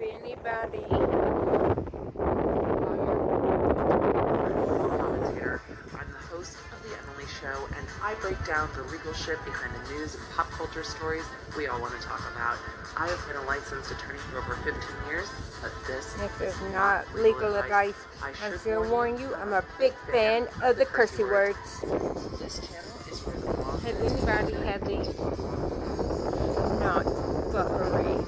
anybody. Commentator. I'm the host of The Emily Show, and I break down the legal shit behind the news and pop culture stories we all want to talk about. I have been a licensed attorney for over 15 years, but this is not legal advice. I should warn you, I'm a big fan of the cursey words. This channel is for the long. Has anybody had the not fuckery?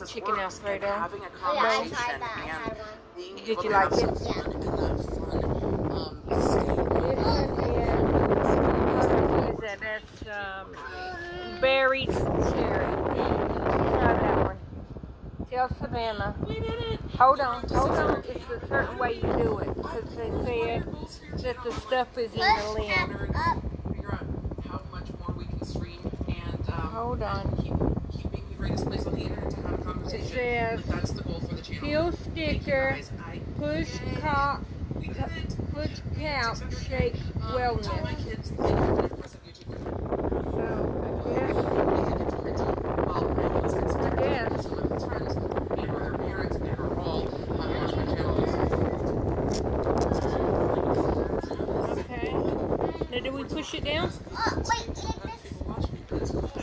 Chicken Alfredo. Having a conversation and being Did you like it? Yeah. That's berry cherry. Try that one. Tell Savannah. Hold on. It's a certain way you do it. Because they said that the stuff is in the lid. Figure out how much more we can stream and hold on. Keep being the greatest place on the internet to have a conversation. It says, that's the goal for the channel. peel sticker, push couch, shake wellness. Okay. Now do we push it down?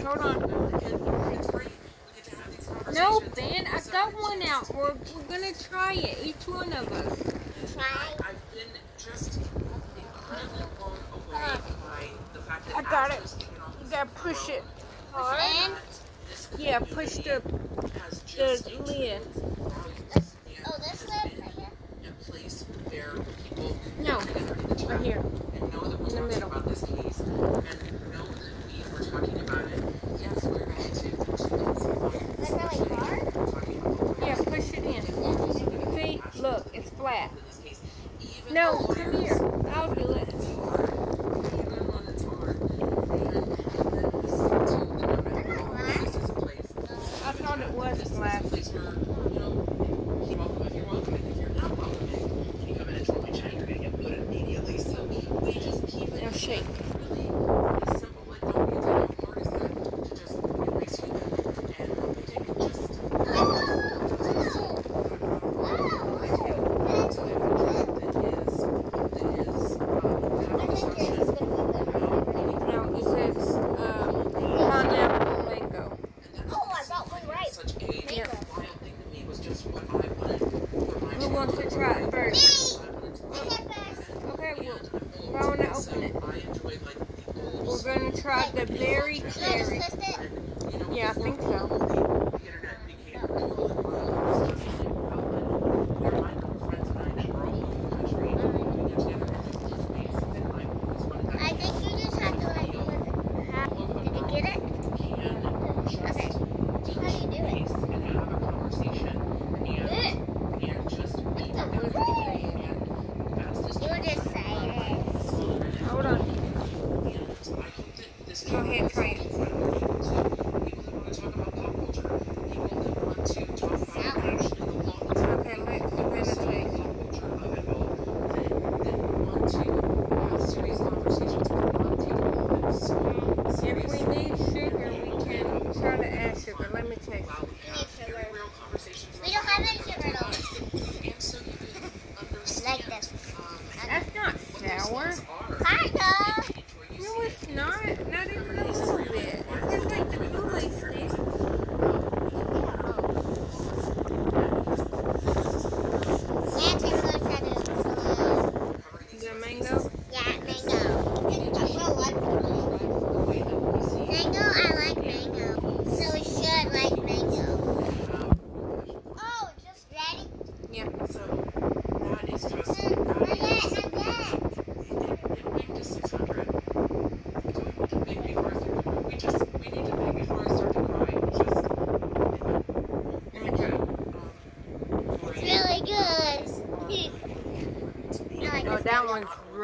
Hold on. No, Ben, I got one out. We're gonna try it, each one of us. I've been just incredibly blown away by the fact that I got it. You gotta push it. And? Yeah, push the lid. Oh, this lid right here? No, right here. And know that we're talking about this case, and know that we were talking about it. Yes, we're going to. Is that really hard? Yeah, push it in. See? Look, it's flat. No, come here. I'll do it. I thought it was flat. Now shake. Who wants to try it first? Okay, we're going to open it. We're going to try the berry cherry. Yeah, I think so. I think you just have to like, did you get it? Okay. How do you do it? You were just saying it. Hold on. Go ahead, try it. Okay, let's meditate. If we need sugar, we can try to add sugar. Let me taste it. We need sugar. We don't have any sugar at all. Like this. That's not sour. Kinda. No, it's not. Not even a little bit. It's like the Kool-Aid stick. Nancy, we're going to try to Is that mango? Yeah, mango. Mango, I like mango. So we should like mango.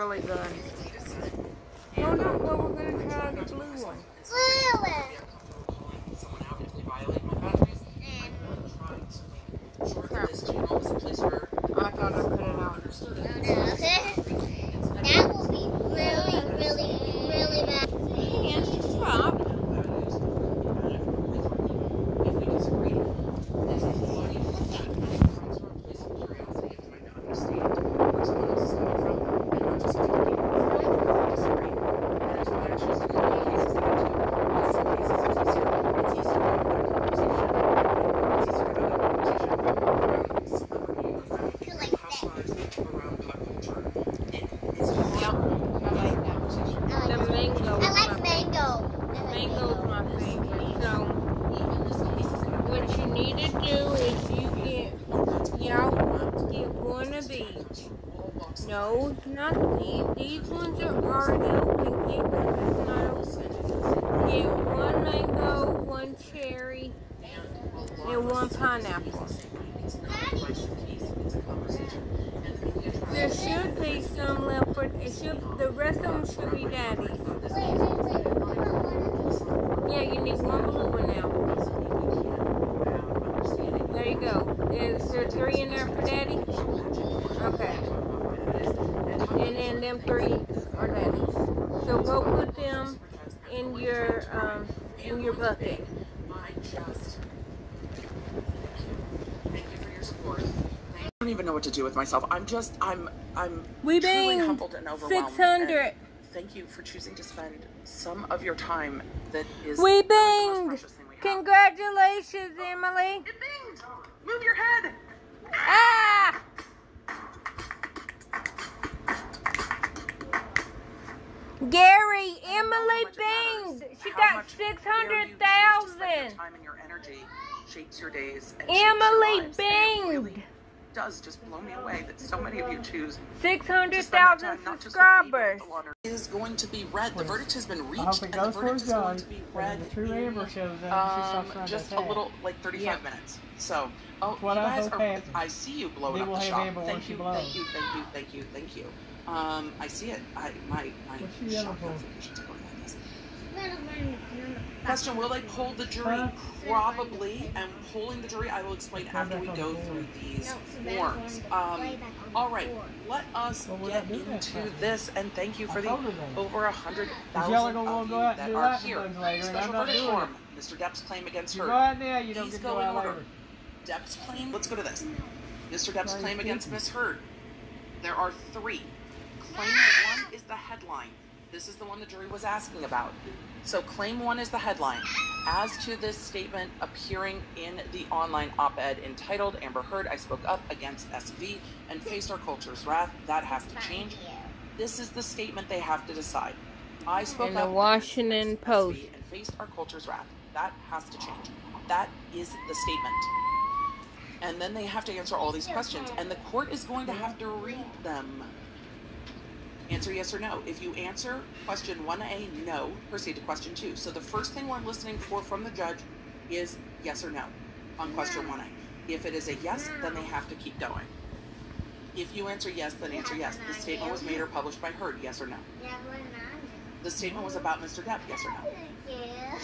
really good. Oh no, well, we're going to try the blue one. Crap. I thought I put it on. That will be really, really, really bad. And stop. No, not these. These ones are already open. Get one that's not open. Get one mango, one cherry, and one pineapple. There should be some left, but the rest of them should be Daddy's. Yeah, you need one blue one now. There you go. Is there 3 in there for Daddy? Okay. And then them 3 are Daddy's. So go put them in your bucket. I don't even know what to do with myself. I'm We truly banged humbled and overwhelmed. 600. And thank you for choosing to spend some of your time that is We the most banged. precious thing we have. Congratulations, Emily. It binged. Move your head. Ah! Gary, Emily binged. She got 600,000. Time and your energy shapes your days. And Emily shapes your lives. And it really binged. does just blow me away that so many of you choose 600,000 subscribers. Is going to be read. The verdict has been reached, I hope it and the goes verdict for is going John. to be read. The true Amber shows up. She stops trying to Just a attack. little, like 35 minutes. So, oh, What you I guys hope are. happens. I see you blowing We up will the have shop. Amber when Thank she you, blows. thank you, thank you, thank you, thank you. I see it. My What's she yelling shop for? notifications are going like this. Question, will they poll the jury? Huh? Probably, and polling the jury I will explain after we go through these forms. Alright, let us Well, we're get not doing that into time. this, and thank you for I the told her that. over 100,000 y'all are of gonna you go out and that do are lightning here. bugs later, and Special I'm not verdict doing form. Mr. Depp's claim against You her. go out now, you don't Please get to go go in out order. later. Depp's claim, let's go to this. Mr. Depp's Right, claim against thank you. Miss Heard. There are 3. Claim 1 is the headline. This is the one the jury was asking about. So claim 1 is the headline. As to this statement appearing in the online op-ed entitled Amber Heard, I spoke up against SV and faced our culture's wrath, that has to change. This is the statement they have to decide. I spoke In the up Washington against Post. SV and faced our culture's wrath. That has to change. That is the statement. And then they have to answer all these questions, and the court is going to have to read them. Answer yes or no. If you answer question 1A, no, proceed to question 2. So the first thing we're listening for from the judge is yes or no on question 1A. If it is a yes, then they have to keep going. If you answer yes, then answer yes. The statement was made or published by Heard, yes or no. The statement was about Mr. Depp, yes or no.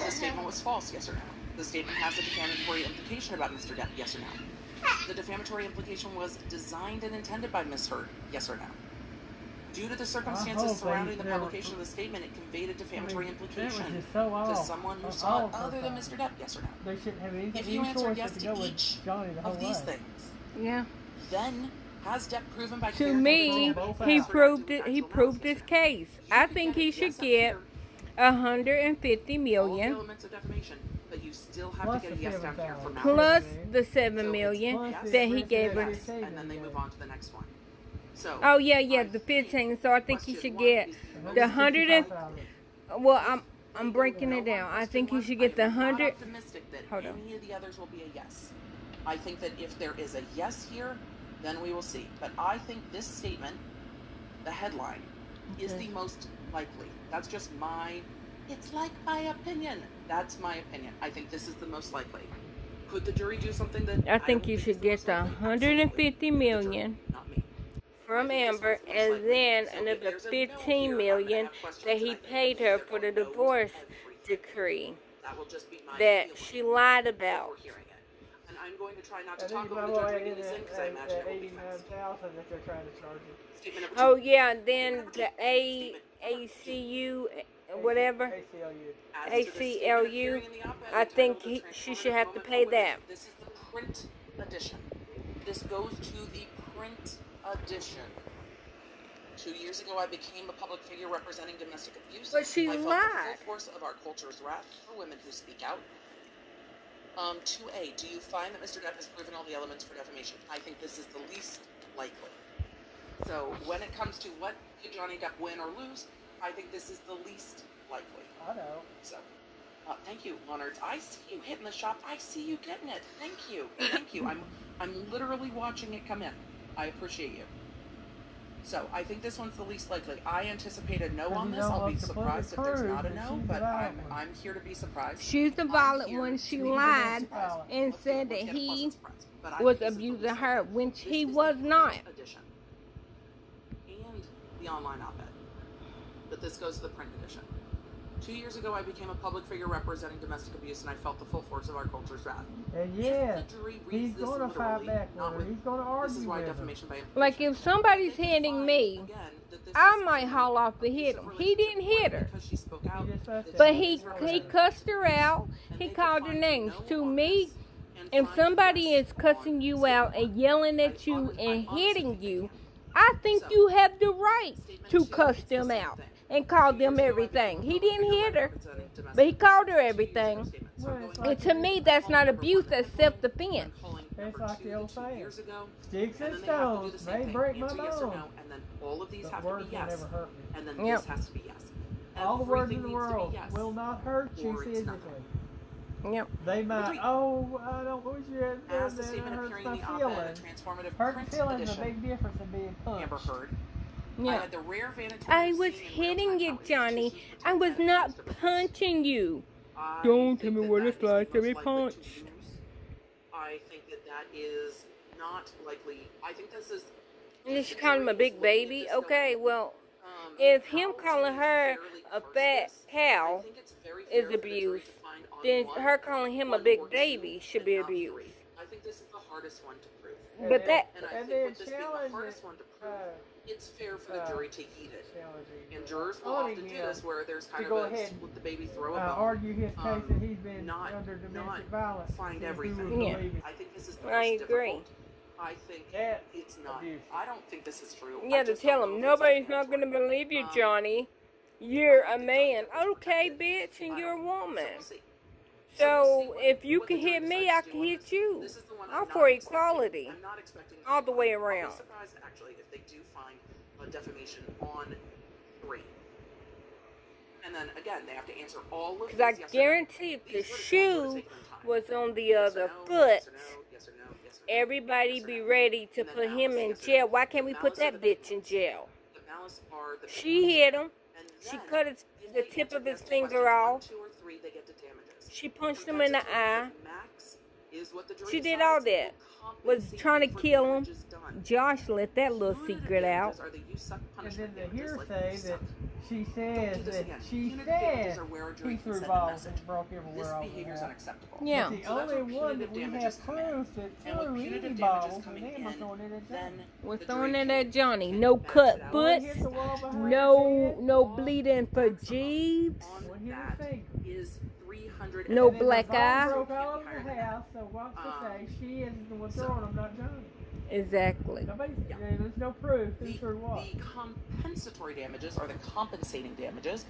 The statement was false, yes or no. The statement has a defamatory implication about Mr. Depp, yes or no. The defamatory implication was designed and intended by Ms. Heard, yes or no. Due to the circumstances surrounding the publication of the statement, it conveyed a defamatory implication to someone who saw it other than Mr. Depp, yes or no. They shouldn't have any, If you any answer choice yes but to to go with each Johnny the whole of these way. things, Yeah. then has Depp proven by To clear and me, convincing he evidence proved or it. He factual proved analysis? his case. I think he should get 150 all the million elements of defamation, but you still have Plus to get a the yes down here for 7,000. plus malpractice. the 7 So million it's yes, that he yes, gave yes, her. yes. and then they move on to the next one. So. Oh yeah, yeah, I the think 15. So I think he question should one get is the most 100 and. 55,000. Well, I'm breaking it down. I think he should get the I'm not 100. optimistic that Hold on. any of the others will be a yes. I think that if there is a yes here, then we will see. But I think this statement, the headline, is Okay. the most likely. That's just my, it's like my opinion. That's my opinion. I think this is the most likely. Could the jury do something that I think don't you is should the get most the likely? 150 Absolutely. The jury, million not me. from Amber, and then another $15 million that he paid her for the divorce decree that she lied about. And I'm going to try not to I think talk over the judge reading this in because I imagine it will be fast. 89,000 that they're trying to charge you. Statement number 2. Oh yeah, then the ACU, whatever, ACLU, I think she should have to pay that. This is the print edition. This goes to the print edition. 2 years ago, I became a public figure representing domestic abuse. But she I felt lied. the full force of our culture's wrath for women who speak out. 2A, do you find that Mr. Depp has proven all the elements for defamation? I think this is the least likely. So when it comes to what could Johnny Depp win or lose, I think this is the least likely. I know. So, thank you, Leonard. I see you hitting the shop. I see you getting it. Thank you. Thank you. I'm literally watching it come in. I appreciate you. So, I think this one's the least likely. I anticipate a no on this. I'll be surprised if there's not a no, but I'm here to be surprised. She's the violent one. She lied and said that he was abusing her when he was not. And the online op-ed. But this goes to the print edition. 2 years ago, I became a public figure representing domestic abuse, and I felt the full force of our culture's wrath. And yeah, he's going to fight back with her. He's going to argue with her. Like if somebody's hitting me, I might haul off and hit him. He didn't hit her, but he cussed her out. He called her names. To me, if somebody is cussing you out and yelling at you and hitting you, I think you have the right to cuss them out and call them everything. He didn't hit her, but he called her everything. And to me, that's not abuse, that's self-defense. It's like the old saying, sticks and stones may break my bones, but words will never hurt me. And then this has to be yes. All the words in the world will not hurt you physically. Yep. They might, oh, I don't wish you had As the that, statement hurts appearing in my the op-ed, feelings. a transformative Hurt print feelings is a edition. big difference than being punched. Amber Heard. I Yeah. had the rare vantage I of was seeing in hitting real you, time how Johnny. institutions I was protect not against abuse. punching you. I Don't think tell me that what that it's is the like to most be likely punched. lose. I think that is not likely. I think this is. And she called him a big baby. Okay, well, if him calling her a fat cow is abuse, then her calling him a big baby should be abuse. I think this is the hardest one to prove. But that, And I And think then with this being the challenge hardest it, one to prove, it's fair for the jury to eat it. challenging. And jurors will Wanting often do him this where there's kind to of go a ahead split the baby throw a bone. Argue his case that he's been not- under domestic not violence. find If he everything. would Yeah. believe it. I think this is the I most agree. difficult. I think That's it's not. abuse. I don't think this is true. you have to tell him, nobody's not going to believe you, Johnny. You're a man. Okay, bitch, and you're a woman. So if you can hit me, I can hit you. I'm for equality. I'm not expecting all the way I'll around. be surprised actually if they do find a defamation on 3. And then again, they have to answer all of Because I these yes or no. guarantee if the These would've shoe taken them time. was on the Yes or other no, foot, yes or no, yes or no, yes or no, everybody yes or be no. ready to And then put him malice, in yes or jail. no. Why can't we The put malice are that the big bitch in ones. jail? The malice are the big She ones. hit him. And She then, cut if the they tip of answer his yes to finger questions off. 1, 2, or 3, they get to damages. She punched him in the eye. Max is what the jury She did decides all that. will Was compensate trying to for kill him. damages done. Josh let that little Punitive secret out. damages are the you suck And punishment then the damages, like hearsay you that suck. she Don't says do this that again. she Punitive damages said are where a jury he can threw send a balls message. and broke This everywhere over behavior is the house. unacceptable. Yeah. But the So that's only where one punitive that we have damages come in. proof that And when threw punitive any damages balls coming and them were in, throwing it at then Johnny. We're the throwing jury it can at Johnny. max No it cut out. One butts. hit the wall behind No, his no head, bleeding for Jeeves. On one hit that his finger. is 300. No And then black the ball eye. broke all over the house, so what's to say? She is the one throwing them, not Johnny. Exactly. There's no proof who threw what. The compensatory damages are the compensating damages.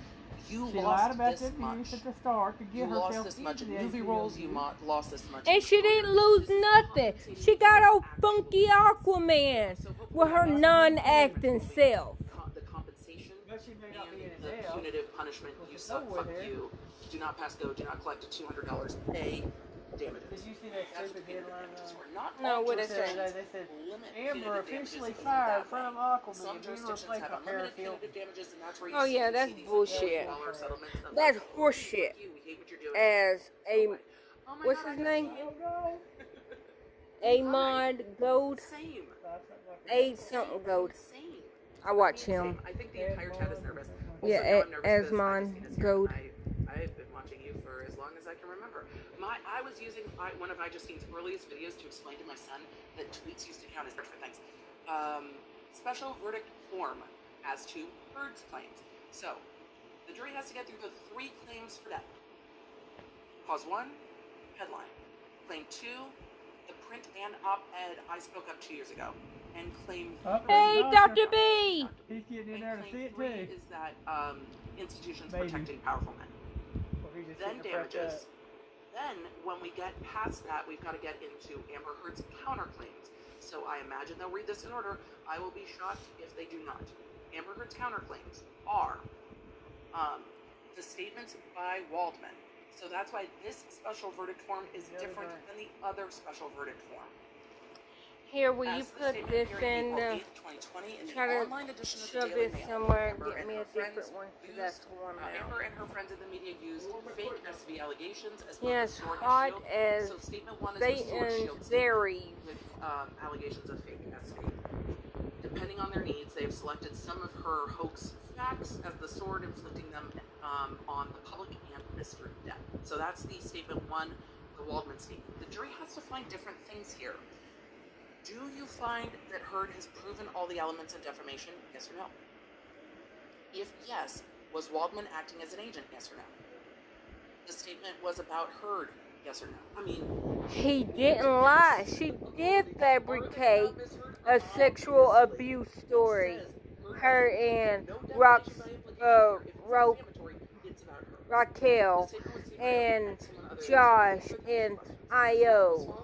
You She lied lost about this the abuse much. at the start to You get lost herself this much in into the movie ACLU. roles. You lost this much. And she didn't lose nothing. She got old funky Aquaman with her non-acting self. The compensation But she may not be in and the jail. punitive punishment. You suck. nowhere Fuck there. you. Do not pass go. Do not collect $200. Pay damages. Did you see that That's stupid what punitive headline? damages were. Not No, all what is jurisdictions that? They said limit Amber punitive officially damages fired that from way. Aquaman. Some We jurisdictions replaced have a unlimited Parafield. punitive damages, and that's where you Oh, yeah, see that's these bullshit. $1 settlements of That's like, horseshit. "Fuck you, we hate what you're doing." As a, Oh my what's God, his I name? just- Oh, no. Amon Gold. Same. A something Gold. Insane. I watch him. I think the entire chat is nervous. Yeah, Also, I'm nervous 'cause Asmon I just need to Gold. I've been watching you for as long as I can remember. I was using one of iJustine's earliest videos to explain to my son that tweets used to count as for things. Special verdict form as to Heard's claims. So, the jury has to get through the 3 claims for death. Cause 1, headline. Claim 2, the print and op-ed I spoke up 2 years ago. And claim Hey, Dr. B! He's getting in and there to see claim it 3 too. is that institutions Maybe. protecting powerful men. Or he just Then getting the press damages. Then, when we get past that, we've got to get into Amber Heard's counterclaims. So I imagine they'll read this in order. I will be shocked if they do not. Amber Heard's counterclaims are the statements by Waldman. So that's why this special verdict form is different than the other special verdict form. Here, will you As the put statement this appeared in, April 8th, 2020, in the try to online edition of the shove Daily this Mail, somewhere, Amber get and me her a different friends one, 'cause used, that's the one now. Amber and her friends in the media used fake SV allegations as both Yes, a sword hot and shield. as So statement 1 is the sword Satan's shield berries. with allegations of fake SV. Depending on their needs, they have selected some of her hoax facts as the sword, inflicting them on the public and Mr. Depp. So that's the statement 1, the Waldman statement. The jury has to find different things here. Do you find that Heard has proven all the elements of defamation? Yes or no? If yes, was Waldman acting as an agent? Yes or no? The statement was about Heard. Yes or no? I mean, He didn't lie. She did fabricate a sexual abuse story. Her and Raquel and Josh and Io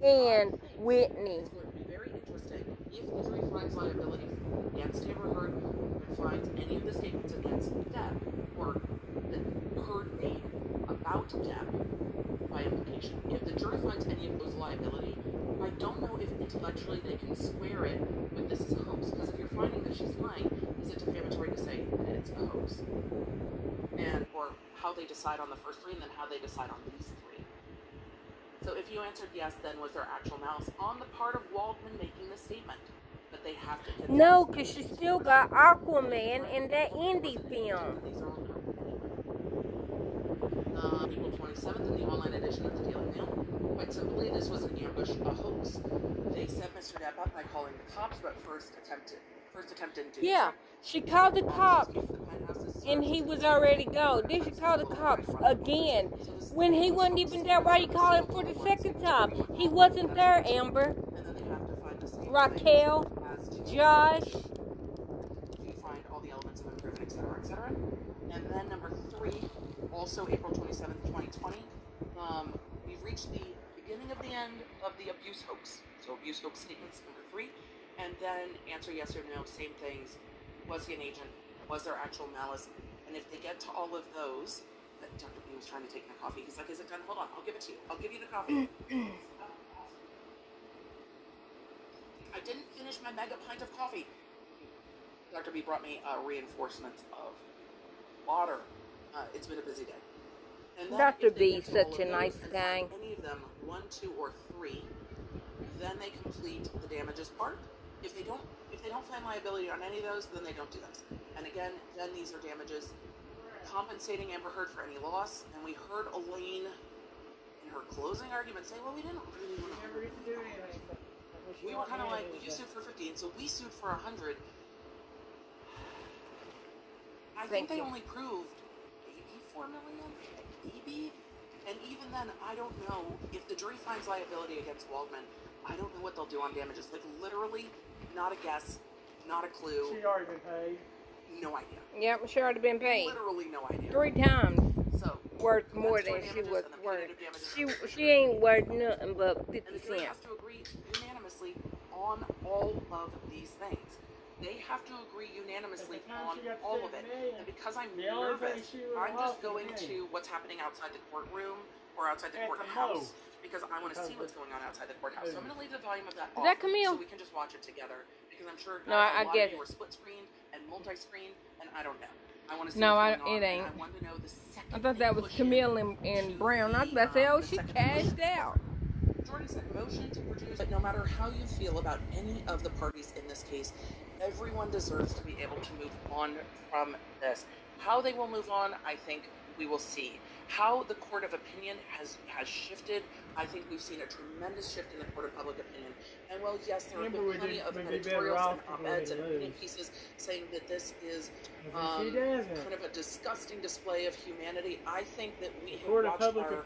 and Whitney. it's going to be very interesting if the jury finds liability against Amber Heard and finds any of the statements against Depp or that Heard made about Depp by implication. If the jury finds any of those liability, I don't know if intellectually they can square it with this is a hoax. Because if you're finding that she's lying, is it defamatory to say that it's a hoax? And or how they decide on the first 3 and then how they decide on these 3. So if you answered yes, then was there actual malice on the part of Waldman making the statement that they have to get No, because she still got Aquaman in that indie film. These are all known. April 27th in the online edition of the Daily Mail. Quite simply, this was an ambush, a hoax. They set Mr. Depp up by calling the cops, but first attempt didn't do Yeah, so. she called the cops, The penthouse is and he was already gone. Then she called the cops again. When he wasn't even there, why you call him for the second time? He wasn't there, Amber. and then they have to find the same Raquel, as to Josh. you find all the elements of improvement, etc., etc. And then number 3, also April 27th, 2020, we've reached the beginning of the end of the abuse hoax. So abuse hoax statements number 3, and then answer yes or no, same things. Was he an agent? Was there actual malice? And if they get to all of those, that Dr. B was trying to take my coffee. He's like, is it done? Hold on, I'll give it to you. I'll give you the coffee. I didn't finish my mega pint of coffee. Dr. B brought me reinforcements of water. It's been a busy day. And then Dr. if they B get is to all such of a those nice and guy. find any of them, 1, 2, or 3, then they complete the damages part. If they don't find liability on any of those, then they don't do those. And again, then these are damages compensating Amber Heard for any loss. And we heard Elaine in her closing argument say, well, we didn't really want to Never get to do anything. we were kind of like, you sued for 50, and so we sued for 100. I think they only proved maybe 4 million, maybe. And even then, I don't know if the jury finds liability against Waldman. I don't know what they'll do on damages. Like literally, not a guess, not a clue, She'd already been paid. no idea. Yep, she already been paid Literally no idea. 3 times So worth more statutory than she damages was and the worth. punitive damages. She ain't worth nothing but 50 And the jury cents. has to agree unanimously on all of these things. They have to agree unanimously At the time on she got all 7 of it. million, And because I'm the only thing nervous, she would I'm lost just going was to what's happening outside the courtroom or outside the At the courthouse most. because I want to see what's going on outside the courthouse. So I'm going to leave the volume of that off that Camille? so we can just watch it together because I'm sure No, a I lot get of you are split screened and multi-screened and I don't know. I want to see No, what's going on, it ain't. and I want to know the second I thought that was they push in Camille and Brown. I was about to say, oh, she cashed out. majority said motion to produce. But no matter how you feel about any of the parties in this case, everyone deserves to be able to move on from this. How they will move on, I think we will see. How the court of opinion has shifted, I think we've seen a tremendous shift in the court of public opinion. And well, yes, there have been plenty of editorials and op-eds and opinion pieces saying that this is kind of a disgusting display of humanity. I think that we have watched our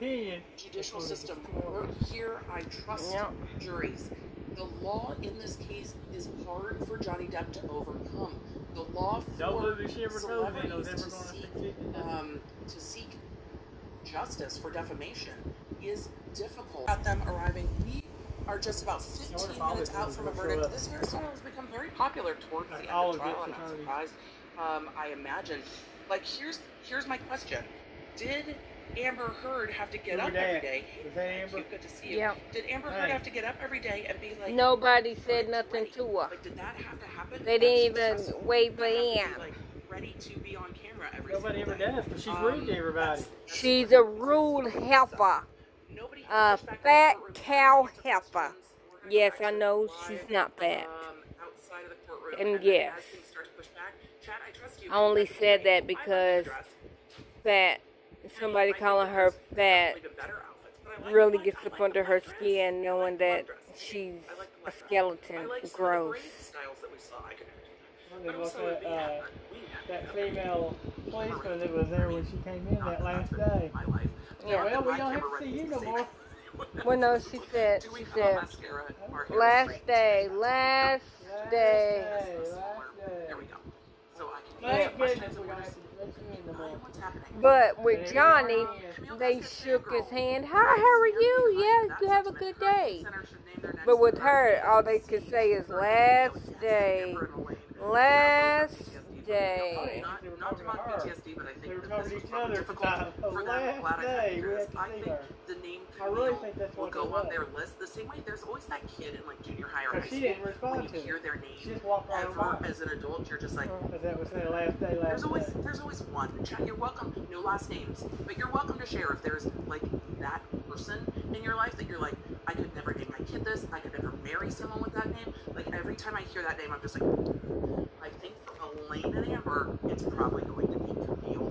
judicial system work here. I trust juries. The law in this case is hard for Johnny Depp to overcome. The law for celebrities to seek justice for defamation is difficult. At them arriving, we are just about 15 minutes out from a verdict. This hairstyle has become very popular towards the end of the trial. I'm not surprised. I imagine. Like, here's my question: did Amber Heard have to get up every day? Good to see you. Yeah. Did Amber Heard have to get up every day and be like? Nobody said nothing to her. Like, did that have to happen? They didn't even wait for him. Like, ready to be on camera every Nobody ever day. does, because she's rude to everybody. She's a rude heifer. A fat cow heifer. Yes, I know she's not fat. And yes, I only said that because fat, somebody calling her fat really gets up under her skin, knowing that she's a skeleton. Gross. That female policeman that was there when she came in that last day. Yeah. Well, we don't have to see you no more. Well, no, she said, last day. There we go. So I Thank goodness we don't have to let you in no more. But with Johnny, they shook his hand. Hi, how are you? Yeah, you have a good day. But with her, all they could say is last day. Last day. Not to mock PTSD, but I think that this was probably difficult for them. I'm glad I think the name Camille will go on their list. The same way there's always that kid in like junior high or high school, when you hear their name ever as an adult, you're just like, there's always one. Chat, you're welcome, no last names, but you're welcome to share if there's like that person in your life that you're like, I could never name my kid this, I could never marry someone with that name. Like every time I hear that name, I'm just like, I think for Elaine and Amber, it's probably going to be Camille,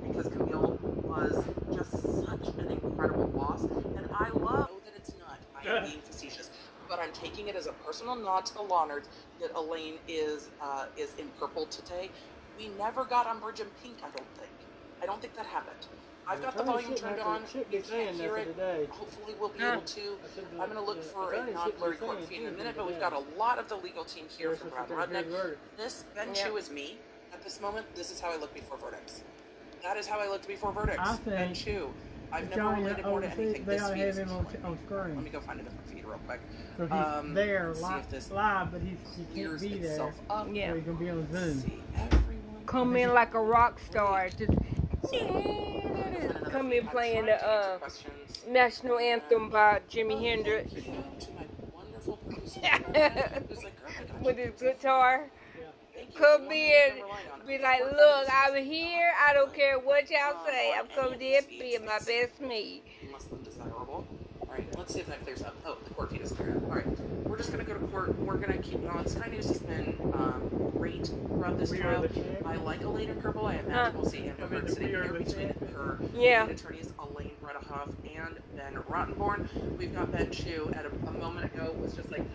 because Camille was just such an incredible loss, and I love that it's not. I am being facetious, but I'm taking it as a personal nod to the law nerds that Elaine is in purple today. We never got Umbridge in pink. I don't think that happened. I've got the volume turned on. You can't hear it. Hopefully we'll be able to. I'm going to look for a non-blurry court feed in a minute, but we've got a lot of the legal team here from Brad Rudnick. This Ben Chew is me. At this moment, this is how I look before verdicts. That is how I looked before verdicts. Ben Chew. I've never related more to anything this feed is. Let me go find a different feed real quick. So he's there live, but he can't be there. So he can be on Zoom. Come in like a rock star. Just come in playing the national anthem by Jimi Hendrix. With his guitar. Come in, be like, look, I'm here. I don't care what y'all say. I'm coming in, being my best me. Less than desirable. Alright, let's see if that clears up. Oh, the court feed is cleared up. Alright, we're just going to go to court. We're going to keep going. Sky News has been great throughout this trial. I like Elaine in purple. I imagine we'll see Amber Heard sitting here between her attorneys, Elaine Bredehoff and Ben Rottenborn. We've got Ben Chew at a moment ago was just like...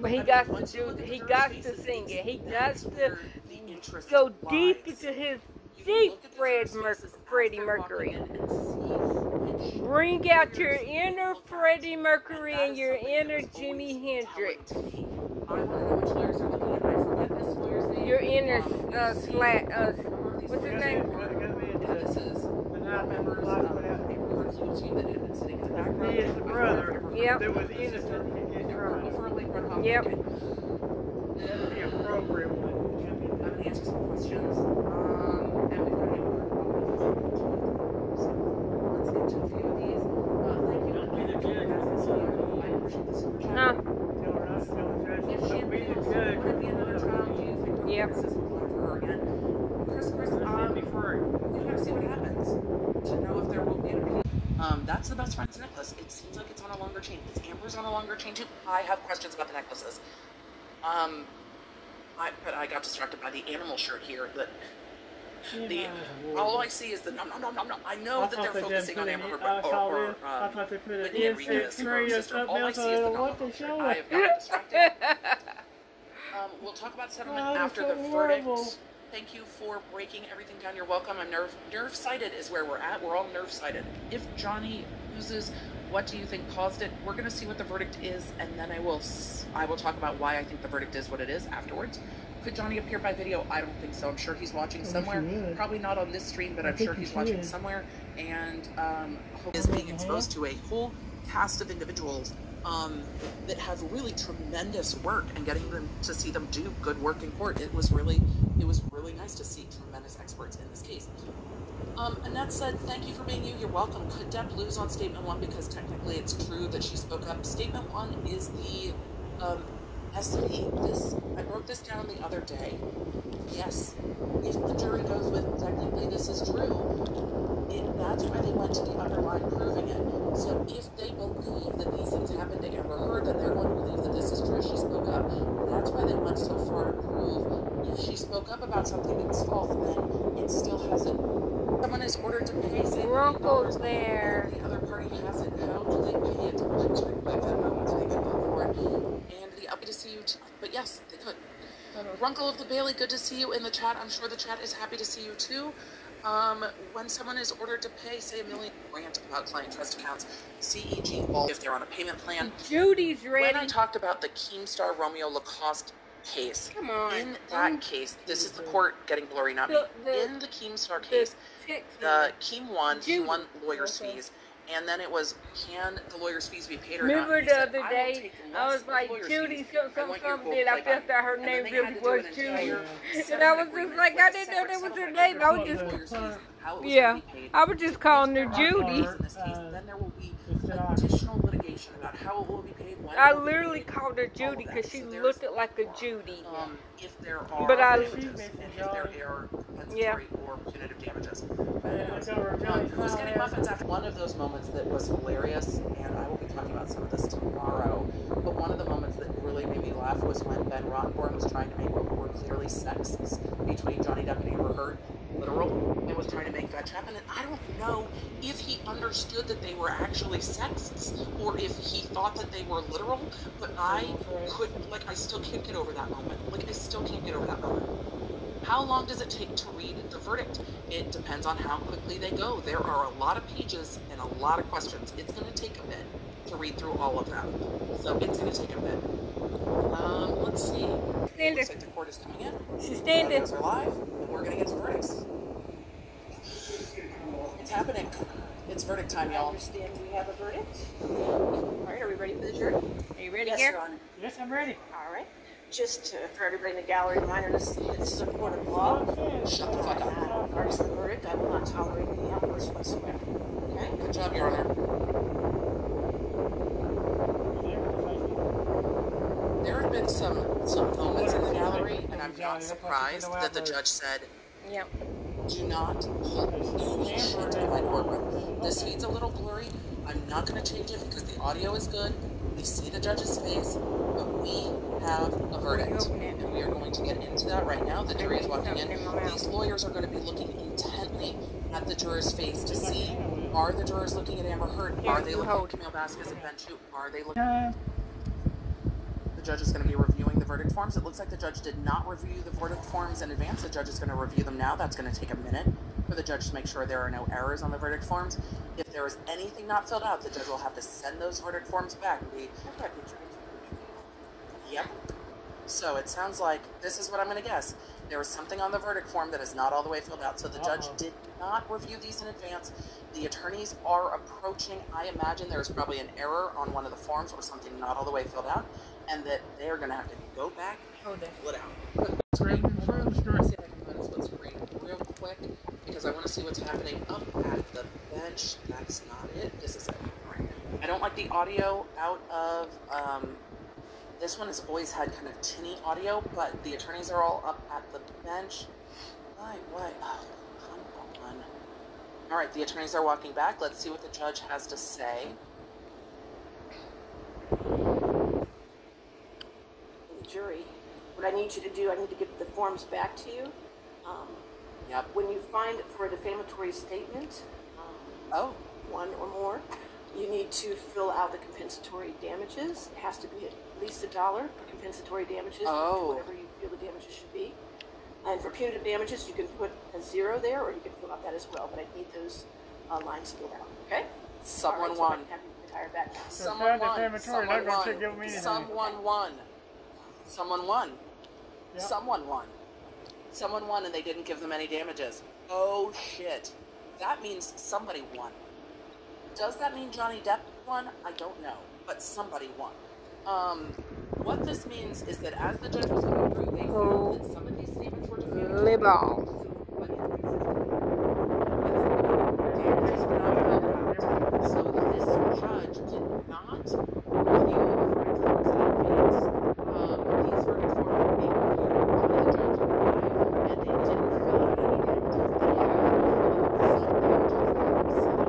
But he got to do. He got to sing it. He got to go deep into his deep Freddie Mercury. Bring out your inner Freddie Mercury and your inner Jimi Hendrix. Your inner what's his name? This is members of Amber Heard's legal team that had been sitting in the background. He is the brother that was innocent. Yep. That would be appropriate one. I'm going to answer some questions. And we've got let's get to a few of these. Thank you. I appreciate the super chat. If she had been would it be another trial? Do you think this is one for her again? Chris, we have to see what happens to know if there will be an appeal. That's that's the best friend's necklace. It seems like it's on a longer chain. Is Amber's on a longer chain too? I have questions about the necklaces. But I got distracted by the animal shirt here. All I see is the no. I know that they're focusing on Amber Heard or Whitney Enriquez, her sister. All I see is the no. I have gotten distracted. We'll talk about settlement after the verdict. Thank you for breaking everything down. You're welcome. I'm nerve-sighted is where we're at. We're all nerve-sighted. If Johnny loses, what do you think caused it? We're going to see what the verdict is, and then I will talk about why I think the verdict is what it is afterwards. Could Johnny appear by video? I don't think so. I'm sure he's watching somewhere. Probably not on this stream, but I'm sure he's watching somewhere. And is being exposed to a whole cast of individuals that have really tremendous work, and getting them to see them do good work in court. It was really nice to see tremendous experts in this case. Annette said, thank you for being you. You're welcome. Could Depp lose on statement 1 because technically it's true that she spoke up? Statement 1 is the SV. I broke this down the other day. Yes, if the jury goes with technically this is true, that's why they went to the underlying proving it. So if they believe that these things happened to Amber Heard, then they're going to believe that this is true. She spoke up. That's why they went so far to prove if she spoke up about something that's false, then it still hasn't. Someone is ordered to pay, say Runkle's there. The other party has it. How do they pay it? Like that moment, so they get paid for it. And the happy to see you. But yes, they could. Runkle of the Bailey, good to see you in the chat. I'm sure the chat is happy to see you too. When someone is ordered to pay, say, $1 million, rant about client trust accounts, CEG, if they're on a payment plan. Judy's ready. When I talked about the Keemstar Romeo Lacoste case, come on. In that case, this is the court getting blurry, not me. In the Keemstar case, the Keem won, he won lawyer's fees. And then it was, can the lawyer's fees be paid or not? Remember the other day, I was like, Judy, something did. I felt that her name really was Judy. And I was just like, I didn't know that was her name. I was just, I was just calling her Judy. Then there will be additional litigation about how it will be paid. I literally called her Judy because she looked like a Judy. If there are damages, and if there are compensatory or punitive damages. Who's getting muffins after one of those moments that was hilarious, and I will be talking about some of this tomorrow, but one of the moments that really made me laugh was when Ben Rottenborn was trying to make what were clearly sexts between Johnny Depp and Amber Heard, literal, and was trying to make fetch happen, and I don't know if he understood that they were actually sexts, or if he thought that they were literal, but I still can't get over that moment. How long does it take to read the verdict? It depends on how quickly they go. There are a lot of pages and a lot of questions. It's going to take a bit to read through all of them. So it's going to take a bit. Let's see. It looks like the court is coming in. She's standing. Are live, and we're going to get some verdicts. It's happening. It's verdict time, y'all. I understand we have a verdict. All right, are we ready for the jury? Are you ready, Yes, here? Your Honor. Yes, I'm ready. All right. Just for everybody in the gallery, reminder, this is a court of law. Shut the fuck up. In regards to the verdict, I will not tolerate any outbursts whatsoever. Okay? Good job, Your Honor. There have been some moments in the gallery, and I'm not surprised that the judge said, Yep. do not pull any shit in my courtroom. This feed's a little blurry. I'm not going to change it because the audio is good. We see the judge's face, but we have a verdict, and we are going to get into that right now. The jury is walking in. These lawyers are going to be looking intently at the juror's face to see, are the jurors looking at Amber Heard? Are they looking at Camille Vasquez and Ben Chu? Are they looking? The judge is going to be reviewing the verdict forms. It looks like the judge did not review the verdict forms in advance. The judge is going to review them now. That's going to take a minute for the judge to make sure there are no errors on the verdict forms. If there is anything not filled out, the judge will have to send those verdict forms back. Yep. So it sounds like, this is what I'm going to guess. There was something on the verdict form that is not all the way filled out. So the judge did not review these in advance. The attorneys are approaching. I imagine there's probably an error on one of the forms or something not all the way filled out, and that they're going to have to go back and fill it out. Screen from the story. See if I can find this split screen real quick, because I want to see what's happening up at the bench. That's not it. This is it. All right. I don't like the audio out of, this one has always had kind of tinny audio, but the attorneys are all up at the bench. Why? Oh, come on. All right, the attorneys are walking back. Let's see what the judge has to say. The jury, what I need you to do, I need to give the forms back to you. Yep. When you find for a defamatory statement, one or more, you need to fill out the compensatory damages. It has to be at least $1 for compensatory damages, whatever you feel the damages should be. And for punitive damages, you can put a 0 there, or you can fill out that as well. But I need those lines filled out. Okay? Someone right, won. So have you retire back. Someone won. Someone won. Someone won. Someone won. Yep. Someone won. Someone won, and they didn't give them any damages. Oh shit! That means somebody won. Does that mean Johnny Depp won? I don't know, but somebody won. What this means is that as the judge was going through, they found that some of these statements were defamatory. Live off. So this judge did not review the verdict forms in advance. These verdict forms were being reviewed by the judge live, and they didn't fill out any damages. They have some damages. We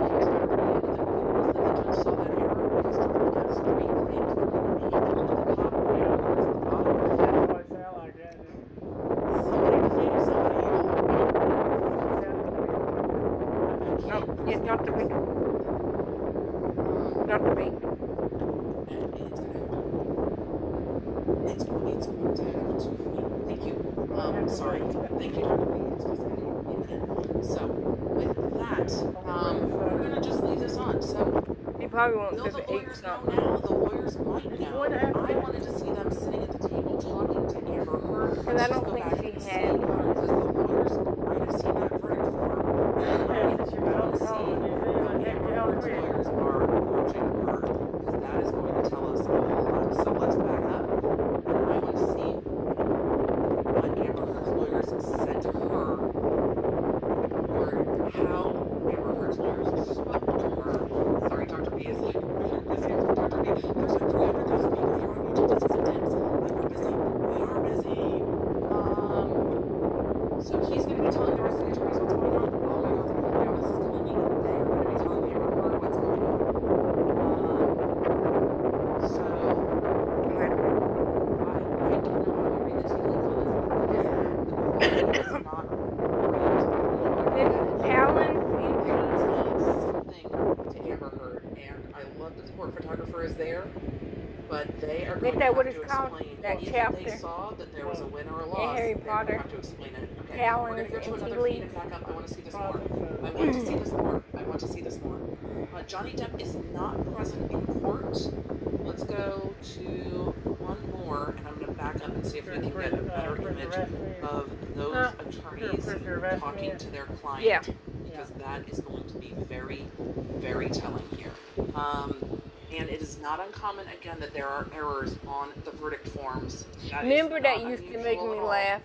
can try to read into the conclusion that the judge saw that error because Johnny Depp's 3 claims were going to be made to the cop down to the bottom of that. Somebody defamed somebody. No, yeah, not to me. Not to me. It's going to happen to me. Thank you. Sorry. Thank you, Dr. B. It's just going to be a minute. So, with that, we're going to just leave this on. So, He probably won't will live the at lawyers know 8-something. now? The lawyers might know. I wanted to see them sitting at the table talking to Amber Heard. Because I don't think she had. Because the lawyers might have seen that verdict form. I want to see how Amber Heard's lawyers are approaching her. Because that is going to tell us a whole lot. So let's back up. And I want to see what Amber Heard's lawyers said to her, or how Amber Heard's lawyers spoke to her. Sorry, Dr. B is like, this is Dr. B. There's like 300,000 people here on YouTube. This is intense. Like, we're busy. We are busy. So he's going to be telling the rest of the attorneys what's going on. Oh my God, this is killing me. They're going to be telling Amber Heard what's going on. So, I don't know how to read the tea leaves on this. It's not It's talent and something to Amber Heard, and I love that the court photographer is there, but they are going to that have what to it's called? explain. That If chapter? they saw that there was a win or a In loss, Harry they're going to Potter. have to explain it. Okay, Talons we're going to go to and another tea feed and leaves. back up. I want to see this more. I want to see this more. I want to see this more. Johnny Depp is not present in court. Let's go to one more, and I'm going to back up and see if we can get a better image of those attorneys talking to their client. Yeah. Because that is going to be very, very telling here. And it is not uncommon, again, that there are errors on the verdict forms. Remember that used to make me laugh.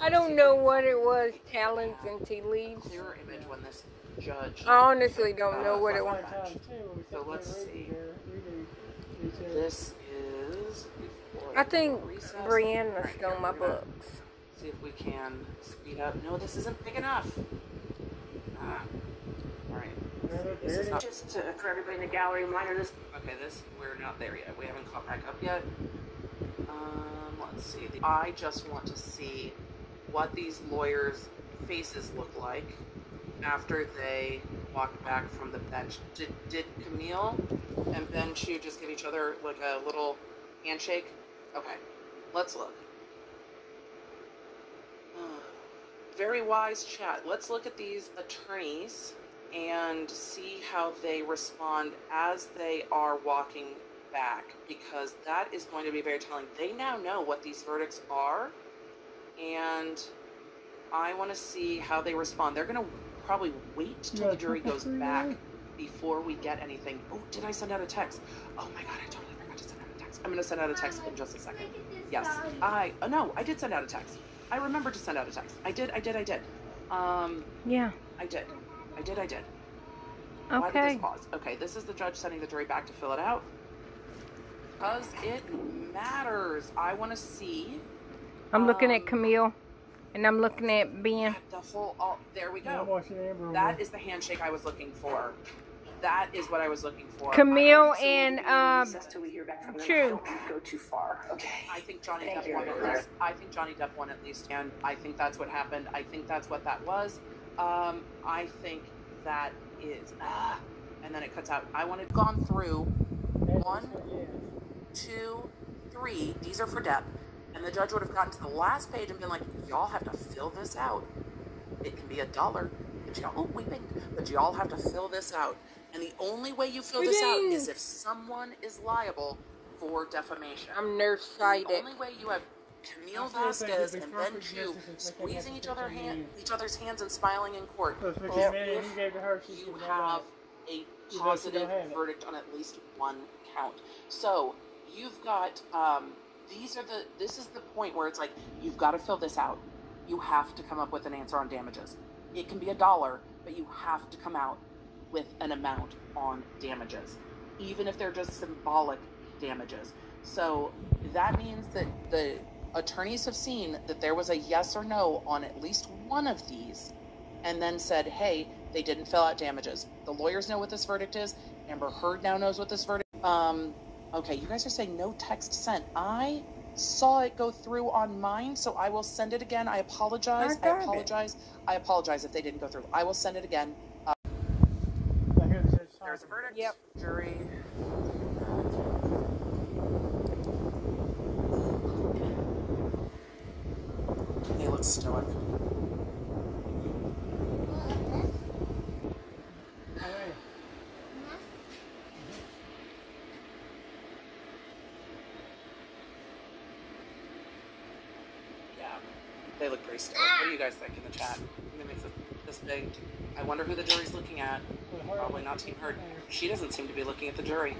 I don't know what it was, talents and tea leaves. Clearer image when this judge. I honestly don't know what it was. So let's see. This is. I think recess. Brianna stole my books. See if we can speed up. No, this isn't big enough. Alright. This is not. Just for everybody in the gallery, reminder this. Okay, we're not there yet. We haven't caught back up yet. Let's see. I just want to see what these lawyers' faces look like after they walked back from the bench. Did Camille and Ben Chu just give each other like a little handshake? Okay, let's look. Very wise chat. Let's look at these attorneys and see how they respond as they are walking back, because that is going to be very telling. They now know what these verdicts are, and I want to see how they respond. They're going to probably wait till the jury goes back before we get anything. Oh, did I send out a text? Oh my God, I totally forgot to send out a text. I'm going to send out a text in just a second. Yes, no, I did send out a text. I remembered to send out a text. I did. Yeah. I did. Okay. Why did this pause? Okay, this is the judge sending the jury back to fill it out. Because it matters. I want to see. I'm looking at Camille. And I'm looking at Ben. The whole, there we I'm go. watching Amber. That is the handshake I was looking for. That is what I was looking for. Camille and Until we hear back from them, True. don't go too far. Okay. I think Johnny Depp won at least. I think Johnny Depp won at least, and I think that's what happened. I think that's what that was. I think that is. And then it cuts out. I wanted gone through 1, 2, 3. These are for Depp, and the judge would have gotten to the last page and been like, "Y'all have to fill this out. It can be $1." And y'all, we binged, but y'all have to fill this out. And the only way you fill this out is if someone is liable for defamation. I'm nearsighted. The only way you have Camille Vasquez and Ben Chu squeezing each other's hands and smiling in court, you have a positive verdict on at least one count. So you've got this is the point where it's like, you've got to fill this out. You have to come up with an answer on damages. It can be $1, but you have to come out with an amount on damages, even if they're just symbolic damages. So that means that the attorneys have seen that there was a yes or no on at least one of these, and then said, hey, they didn't fill out damages. The lawyers know what this verdict is. Amber Heard now knows what this verdict is. Okay, you guys are saying no text sent. I saw it go through on mine, so I will send it again. I apologize. I apologize if they didn't go through. I will send it again. There's a verdict. Yep. Jury. They look stoic. They look pretty stoic. What do you guys think in the chat? I'm gonna make this big. I wonder who the jury's looking at. Probably not Team Heard. She doesn't seem to be looking at the jury.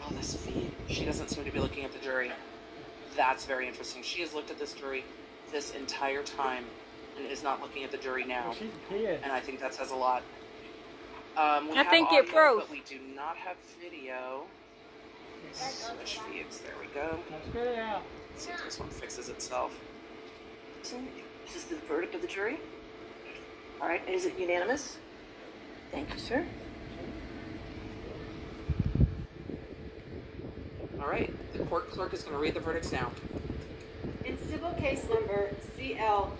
Oh, this feed. She doesn't seem to be looking at the jury. That's very interesting. She has looked at this jury this entire time and is not looking at the jury now. And I think that says a lot. I think it froze. But we do not have video. Switch feeds. There we go. Let's get it out. Let's see if this one fixes itself. This is the verdict of the jury. All right, is it unanimous? Thank you, sir. All right, the court clerk is going to read the verdicts now. In civil case number CL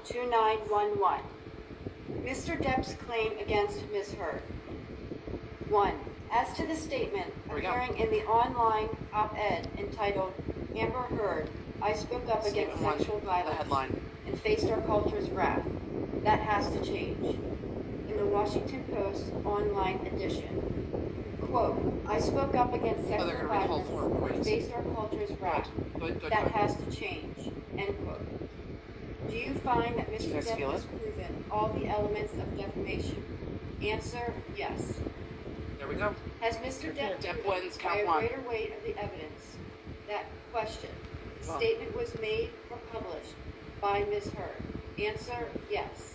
2019-2911, Mr. Depp's claim against Ms. Heard. 1. As to the statement appearing in the online op-ed entitled Amber Heard, I spoke up against sexual violence and faced our culture's wrath. That has to change. In the Washington Post online edition, quote, I spoke up against sexual violence and faced our culture's wrath. That has to change, end quote. Do you find that Mr. Depp has proven all the elements of defamation? Answer, yes. There we go. Has Mr. Depp proven by a greater weight of the evidence? That question. The statement was made or published by Ms. Heard. Answer, yes.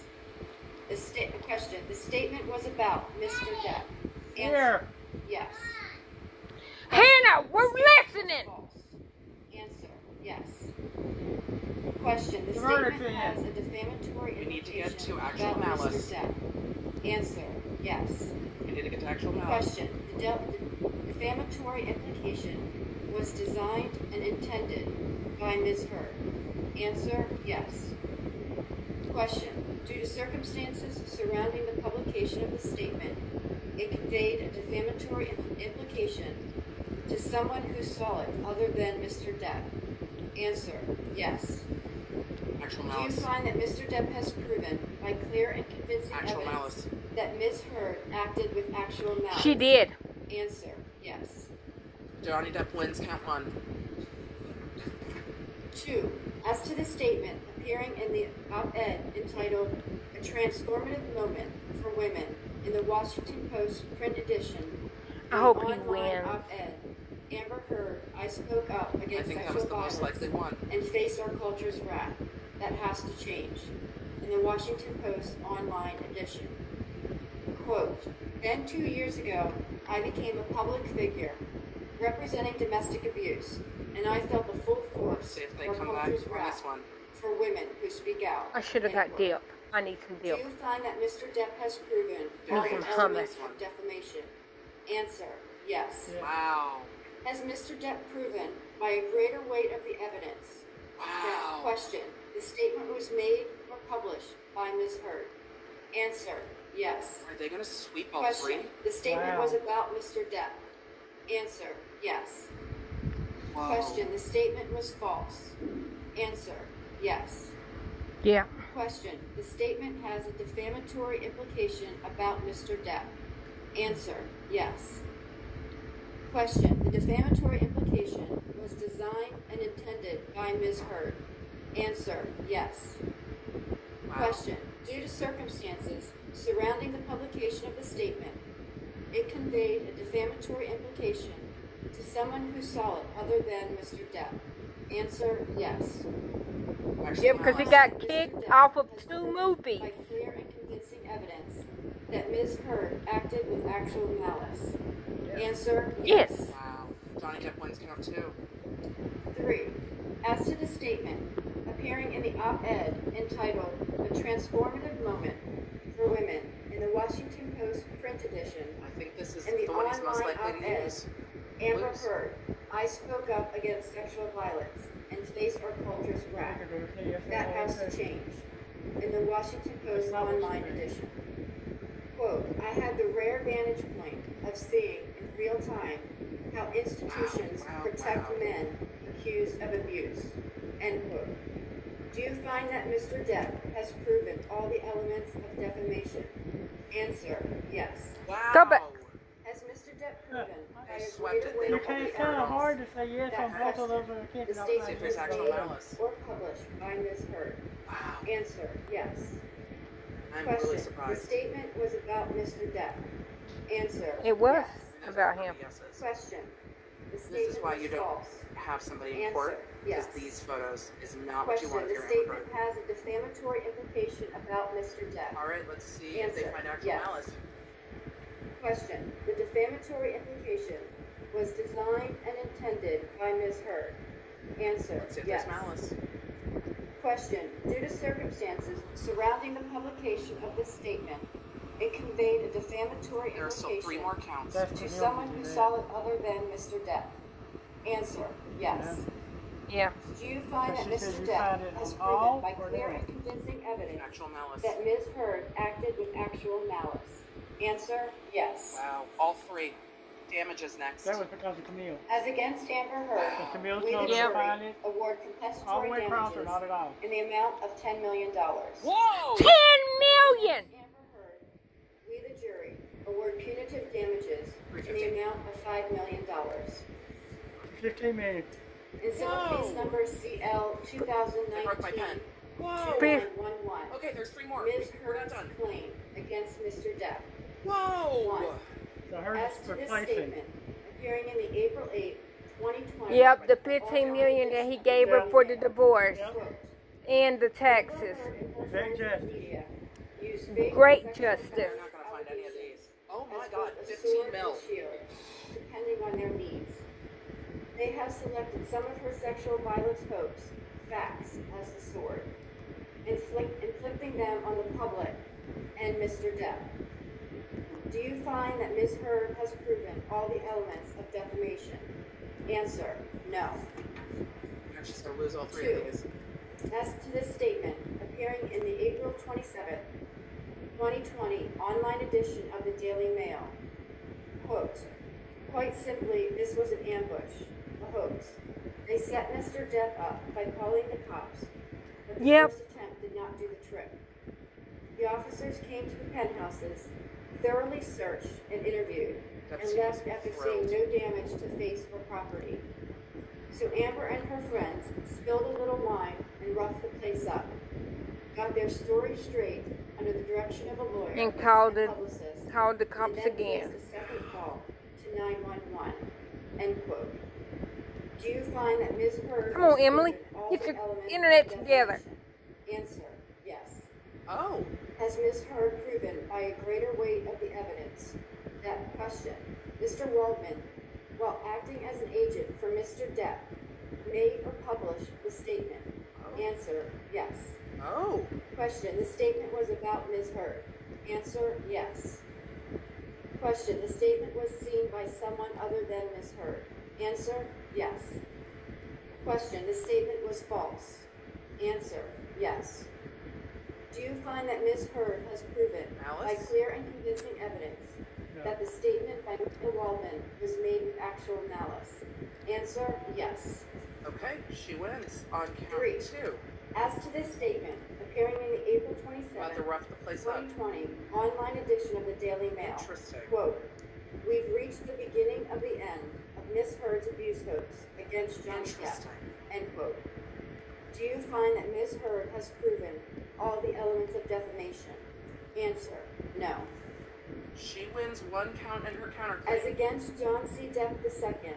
The question. The statement was about Mr. Depp. Answer, yes. Hannah, we're listening. False. Answer, yes. Question. The statement has a defamatory implication about Mr. Depp. Answer, yes. We need to get to actual malice. Question. The defamatory implication was designed and intended by Ms. Heard. Answer, yes. Question. Due to circumstances surrounding the publication of the statement, it conveyed a defamatory implication to someone who saw it other than Mr. Depp. Answer, yes. Actual Do you malice. find that Mr. Depp has proven, by clear and convincing evidence, that Ms. Heard acted with actual malice? She did. Answer, yes. Johnny Depp wins count 1. 2. As to the statement appearing in the op-ed entitled A Transformative Moment for Women in the Washington Post print edition, I hope he online wins. op-ed, Amber Heard, I spoke up against I think that sexual was the most violence likely one. and face our culture's wrath. That has to change. In the Washington Post online edition. Quote, then 2 years ago, I became a public figure representing domestic abuse. and I felt the full force See if they of come back culture's on wrath this one. for women who speak out. I should have End got quote. dip. I need some Do dip. you find that Mr. Depp has proven Need all some the elements hummus. of defamation? Answer, yes. Yeah. Wow. Has Mr. Depp proven by a greater weight of the evidence that, Wow. question, the statement was made or published by Ms. Heard? Answer, yes. Are they going to sweep all Question, three? the statement Wow. was about Mr. Depp? Answer, yes. Whoa. Question, the statement was false? Answer, yes. Yeah. Question, the statement has a defamatory implication about Mr. Depp? Answer, yes. Question, the defamatory implication was designed and intended by Ms. Heard? Answer, yes. Wow. Question, due to circumstances surrounding the publication of the statement, it conveyed a defamatory implication to someone who saw it other than Mr. Depp? Answer, yes. Actually, Yeah, because he wow. got kicked off of 2 movies. By clear and convincing evidence that Ms. Heard acted with actual malice? Answer, Yes. Wow. Johnny Depp wins count 2. 3. As to the statement appearing in the op-ed entitled A Transformative Moment for Women in the Washington Post print edition I think this is and the the one he's most online likely to op-ed, use. Amber Lose. Heard, I spoke up against sexual violence and face our culture's wrath. That has to change. In the Washington Post online edition. Quote, I had the rare vantage point of seeing in real time how institutions protect men accused of abuse. End quote. Do you find that Mr. Depp has proven all the elements of defamation? Answer, yes. Wow. Go back. Has Mr. Depp proven by They a swept greater it. weight They of don't the It's kind of evidence hard to say yes on both of those. Are the kicking off statement See if was there's actual made malice. or published by Ms. Heard? Wow. Answer, yes. I'm Question, really the surprised. statement was about Mr. Depp? Answer, It was yes. about him. Yeses. Question, the This statement is why was you don't false? have somebody in Answer, court, because yes. these photos is not what you Question, want the if you're statement Amber Heard. has a defamatory implication about Mr. Depp? All right, let's see if they Answer, find actual yes. malice. Question, the defamatory implication was designed and intended by Ms. Heard? Answer, Let's see if yes. there's malice. Question, due to circumstances surrounding the publication of this statement, it conveyed a defamatory There are still 3 implication more counts. That's to the someone deal who with saw it other than Mr. Depp? Answer, yes. Yeah. Do you find that She said Mr. you Depp find it has on all proven by or clear no? and convincing evidence Actual malice. that Ms. Heard acted with actual malice? Answer, yes. Wow. All 3. Damages next. That was because of Camille. As against Amber Heard, Because Camille we the told her to jury find it award all the compensatory way across or damages not at all. in the amount of $10 million. Whoa! 10 million! Amber Heard, we the jury award punitive damages in the $350. amount of $5 million. 15 minutes. In civil case Whoa. number CL They broke my pen. 2019-2111, Whoa! Okay, there's 3 more. Ms. We're not Heard's done. claim against Mr. Depp. Whoa! One. So her As to this replacing. statement, appearing in the April 8, 2020. Yep, the 15 million that he gave her for the divorce Quote, and the taxes. Great justice. media use fake Great sexual justice. They're not going to find any of these. Oh my as god, both a 15 sword mil. and shield, depending on their needs. They have selected some of her sexual violence hopes, facts, as the sword, inflicting them on the public and Mr. Depp. Do you find that Ms. Heard has proven all the elements of defamation? Answer, no. I'm just going to lose all 3 of these. As to this statement, appearing in the April 27, 2020 online edition of the Daily Mail, quote, quite simply, this was an ambush, a hoax. They set Mr. Depp up by calling the cops, but the Yep. first attempt did not do the trick. The officers came to the penthouses, thoroughly searched and interviewed, That and seems left after seeing thrilled. no damage to face or property. So Amber and her friends spilled a little wine and roughed the place up, got their story straight under the direction of a lawyer And called the publicist, cops and then again. placed a second call to 911. End quote. Do you find that Ms. Heard Come on, has Emily. proven all Get the your elements of internet together. defamation? Answer, yes. Oh. Has Ms. Heard proven by a greater weight of the evidence that question, Mr. Waldman, while acting as an agent for Mr. Depp, made or published the statement? Answer, yes. Oh. Question, the statement was about Ms. Heard. Answer, yes. Question, the statement was seen by someone other than Ms. Heard. Answer, yes. Question, the statement was false. Answer, yes. Do you find that Ms. Heard has proven by clear and convincing evidence that the statement by Mr. Waldman was made with actual malice? Answer, yes. Okay, she wins on count 3. 2. As to this statement, appearing in the April 27, About to rough the place up. 2020 online edition of the Daily Mail, Interesting. quote, "We've reached the beginning of the end of Ms. Heard's abuse hoax against Johnny Depp," Interesting. end quote. Do you find that Ms. Heard has proven all the elements of defamation? Answer, no. She wins one count in her counterclaim. As against John C. Depp II,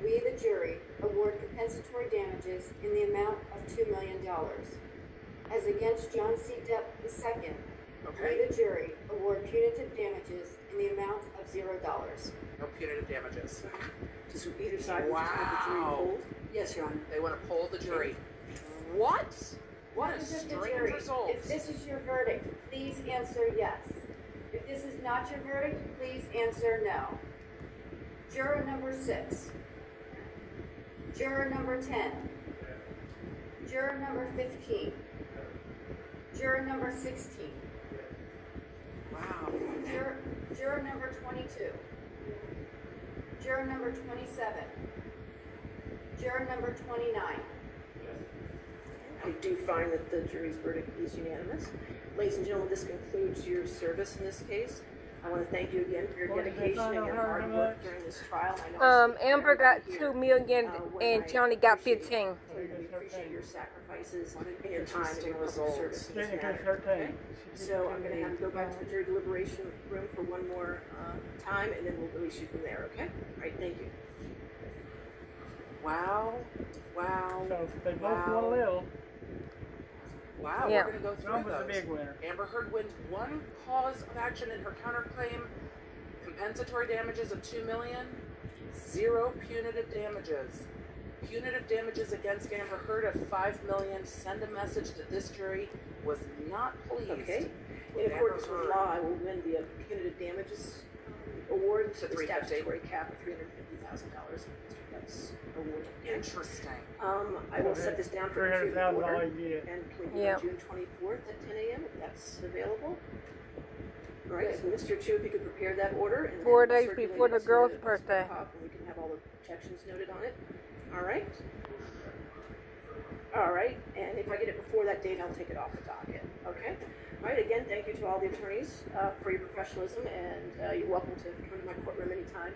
we, the jury, award compensatory damages in the amount of $2 million. As against John C. Depp II, we, the jury, award punitive damages in the amount of $0. No punitive damages. Does either side want the jury polled? Yes, Your Honor. They want to poll the jury. What? What a strange result. If this is your verdict, please answer yes. If this is not your verdict, please answer no. Juror number 6. Juror number 10. Juror number 15. Juror number 16. Wow. Juror number 22. Juror number 27. Juror number 29. I do find that the jury's verdict is unanimous. Ladies and gentlemen, this concludes your service in this case. I want to thank you again for your dedication and your hard work during this trial. Amber got $2 million and Johnny got 15. I really appreciate your sacrifices and your time and Interesting your public results. service in this matter. Okay? So I'm going to have to go back to the jury deliberation room for one more time, and then we'll release you from there, okay? All right, thank you. Wow. Wow. So they both want to live. Wow, Yeah. we're going to go through Trump was those. the big winner. Amber Heard wins one cause of action in her counterclaim, compensatory damages of $2 million, 0 punitive damages. Punitive damages against Amber Heard of $5 million. Send a message that this jury was not pleased. Okay. with In accordance Amber with Heard. law, I will win the punitive damages award to the $350,000. statutory cap of $350,000. That's award. Interesting. I will set this down for entry in $300,000 order you get. and can be Yeah. on June 24th at 10 a.m. if that's available. All right, so Mr. Chu, if you could prepare that order. And 4 then days circulate before the it to girl's Mr. birthday. Pop, and we can have all the objections noted on it. All right. All right, and if I get it before that date, I'll take it off the docket. Okay. All right. Again, thank you to all the attorneys for your professionalism, and you're welcome to come to my courtroom anytime.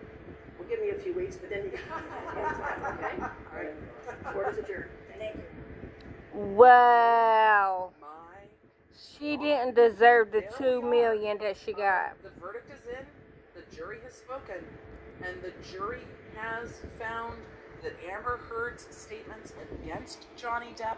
Well, give me a few weeks, but then you can come anytime. Okay. All right. Court is adjourned. Thank you. Wow. My She didn't deserve the $2 million that she got. The verdict is in. The jury has spoken. And the jury has found that Amber Heard's statements against Johnny Depp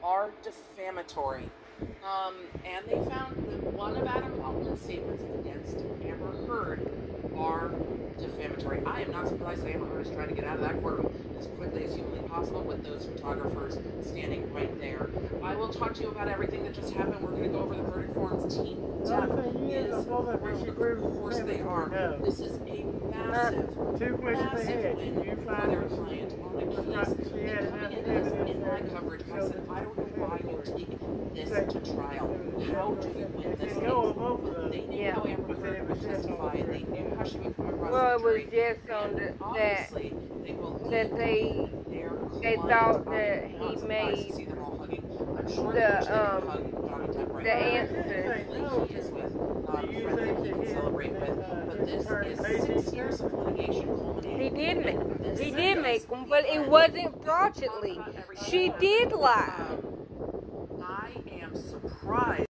are defamatory. And they found that one of Adam Waldman's statements against Amber Heard are defamatory. I am not surprised that Amber Heard is trying to get out of that courtroom as quickly as humanly possible with those photographers standing right there. I will talk to you about everything that just happened. We're going to go over the verdict forms. Team Depp is thrilled. Of course they are. This is a massive, 2 questions massive ahead. win You for find their her. client on the case. And coming into this in my coverage, I said, I don't know why you take this to trial. How do you win this case? They knew how Amber Heard would testify. They knew how she would come across Well, it the was jury. just on And that obviously, they believe that they their thought client. that I'm he not surprised made to see them all hugging. I'm sure the, they wish they could hug Johnny Depp right the now. answer. He is with friends that he can celebrate with, but this is 6 years of litigation culminating. He did make them, but it wasn't fraudulently. She did lie. I am surprised.